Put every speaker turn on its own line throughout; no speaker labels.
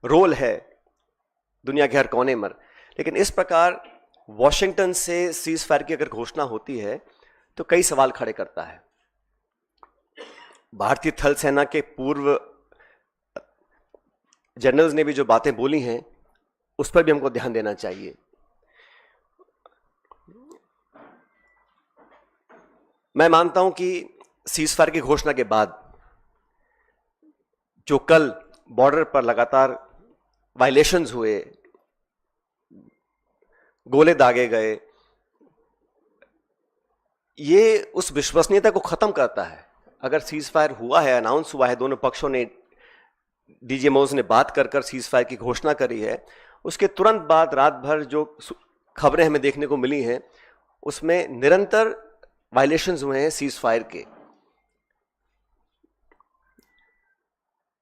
Role है दुनिया के हर कोने में, लेकिन इस प्रकार वॉशिंगटन से सीज फायर की अगर घोषणा होती है तो कई सवाल खड़े करता है। भारतीय थल सेना के पूर्व जनरल्स ने भी जो बातें बोली हैं उस पर भी हमको ध्यान देना चाहिए। मैं मानता हूं कि सीज फायर की घोषणा के बाद जो कल बॉर्डर पर लगातार वायलेशंस हुए, गोले दागे गए, ये उस विश्वसनीयता को खत्म करता है। अगर सीज फायर हुआ है, अनाउंस हुआ है, दोनों पक्षों ने, डीजीएमओज ने बात कर सीज फायर की घोषणा करी है, उसके तुरंत बाद रात भर जो खबरें हमें देखने को मिली हैं उसमें निरंतर वायलेशंस हुए हैं सीज फायर के।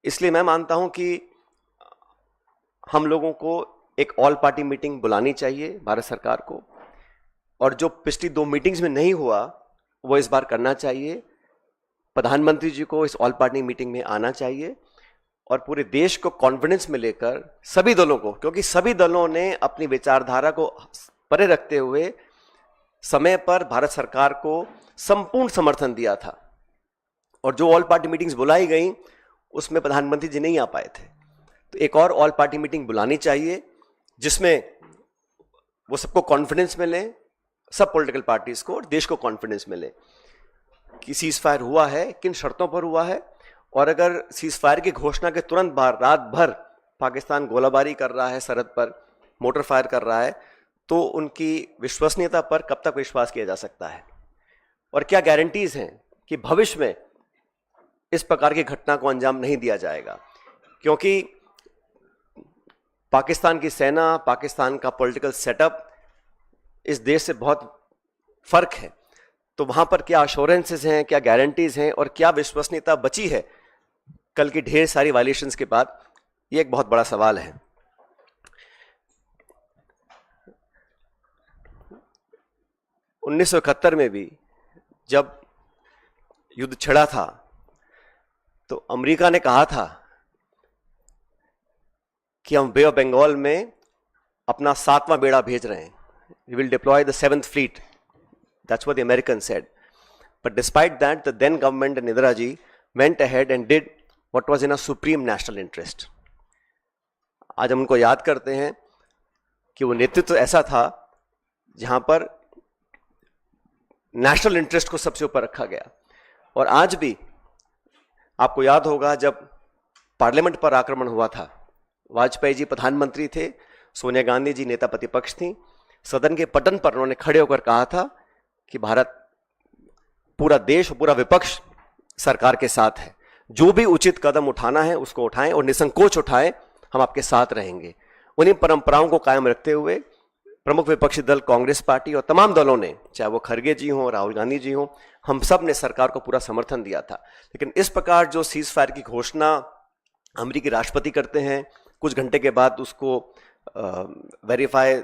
इसलिए मैं मानता हूं कि हम लोगों को एक ऑल पार्टी मीटिंग बुलानी चाहिए भारत सरकार को, और जो पिछली 2 मीटिंग्स में नहीं हुआ वो इस बार करना चाहिए। प्रधानमंत्री जी को इस ऑल पार्टी मीटिंग में आना चाहिए और पूरे देश को कॉन्फिडेंस में लेकर सभी दलों को, क्योंकि सभी दलों ने अपनी विचारधारा को परे रखते हुए समय पर भारत सरकार को संपूर्ण समर्थन दिया था, और जो ऑल पार्टी मीटिंग्स बुलाई गई उसमें प्रधानमंत्री जी नहीं आ पाए थे। तो एक और ऑल पार्टी मीटिंग बुलानी चाहिए जिसमें वो सबको कॉन्फिडेंस मिले, सब पॉलिटिकल पार्टीज को और देश को कॉन्फिडेंस मिले कि सीज फायर हुआ है, किन शर्तों पर हुआ है, और अगर सीज फायर की घोषणा के तुरंत बाद रात भर पाकिस्तान गोलाबारी कर रहा है, सरहद पर मोटर फायर कर रहा है, तो उनकी विश्वसनीयता पर कब तक विश्वास किया जा सकता है, और क्या गारंटीज हैं कि भविष्य में इस प्रकार की घटना को अंजाम नहीं दिया जाएगा। क्योंकि पाकिस्तान की सेना, पाकिस्तान का पॉलिटिकल सेटअप इस देश से बहुत फर्क है, तो वहां पर क्या अश्योरेंसेस हैं, क्या गारंटीज हैं, और क्या विश्वसनीयता बची है कल की ढेर सारी वायलेशंस के बाद, ये एक बहुत बड़ा सवाल है। 1971 में भी जब युद्ध छिड़ा था तो अमेरिका ने कहा था कि हम बे ऑफ बंगाल में अपना 7वां बेड़ा भेज रहे हैं, we will deploy the 7th fleet. That's what the Americans said. But despite that, the then government and Indira ji went ahead and did what was in a supreme national interest. आज हम उनको याद करते हैं कि वो नेतृत्व ऐसा था जहां पर नेशनल इंटरेस्ट को सबसे ऊपर रखा गया। और आज भी आपको याद होगा जब पार्लियामेंट पर आक्रमण हुआ था, वाजपेयी जी प्रधानमंत्री थे, सोनिया गांधी जी नेता प्रतिपक्ष थी, सदन के पटन पर उन्होंने खड़े होकर कहा था कि भारत, पूरा देश, पूरा विपक्ष सरकार के साथ है, जो भी उचित कदम उठाना है उसको उठाएं और निसंकोच उठाएं, हम आपके साथ रहेंगे। उन्हीं परंपराओं को कायम रखते हुए प्रमुख विपक्षी दल कांग्रेस पार्टी और तमाम दलों ने, चाहे वो खरगे जी हों, राहुल गांधी जी हों, हम सब ने सरकार को पूरा समर्थन दिया था। लेकिन इस प्रकार जो सीज फायर की घोषणा अमेरिकी राष्ट्रपति करते हैं, कुछ घंटे के बाद उसको वेरीफाई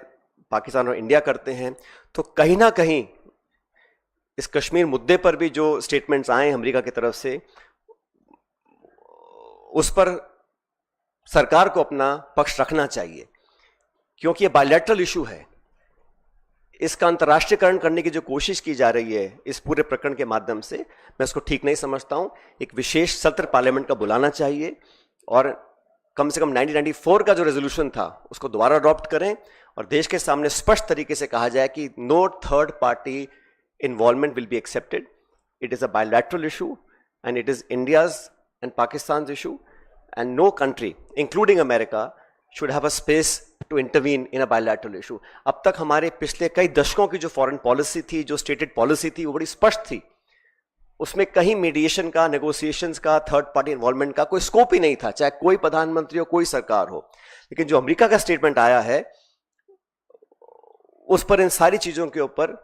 पाकिस्तान और इंडिया करते हैं, तो कहीं ना कहीं इस कश्मीर मुद्दे पर भी जो स्टेटमेंट्स आए अमेरिका की तरफ से, उस पर सरकार को अपना पक्ष रखना चाहिए, क्योंकि ये बायलैटरल इशू है। इसका अंतर्राष्ट्रीयकरण करने की जो कोशिश की जा रही है इस पूरे प्रकरण के माध्यम से, मैं इसको ठीक नहीं समझता हूं। एक विशेष सत्र पार्लियामेंट का बुलाना चाहिए और कम से कम 1994 का जो रेजोल्यूशन था उसको दोबारा अडॉप्ट करें और देश के सामने स्पष्ट तरीके से कहा जाए कि no third party involvement will be accepted, it is a bilateral issue and it is India's and Pakistan issue and no country including America should have a space to intervene in a bilateral issue. अब तक हमारे पिछले कई दशकों की जो foreign policy थी, जो स्टेटेड पॉलिसी थी, वो बड़ी स्पष्ट थी। उसमें कहीं मीडिएशन का, नेगोशिएशंस का, थर्ड पार्टी इन्वॉल्वमेंट का कोई स्कोप ही नहीं था, चाहे कोई प्रधानमंत्री हो, कोई सरकार हो। लेकिन जो अमेरिका का स्टेटमेंट आया है उस पर इन सारी चीजों के ऊपर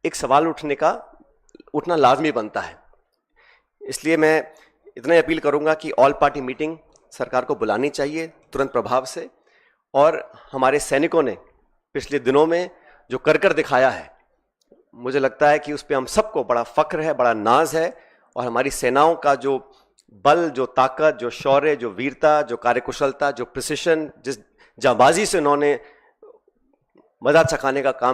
एक सवाल उठना लाजमी बनता है। इसलिए मैं इतना ही अपील करूंगा कि ऑल पार्टी मीटिंग सरकार को बुलानी चाहिए तुरंत प्रभाव से, और हमारे सैनिकों ने पिछले दिनों में जो कर दिखाया है, मुझे लगता है कि उस पर हम सबको बड़ा फख्र है, बड़ा नाज है, और हमारी सेनाओं का जो बल, जो ताकत, जो शौर्य, जो वीरता, जो कार्यकुशलता, जो प्रिसिशन, जिस जांबाजी से उन्होंने मजा चखाने का काम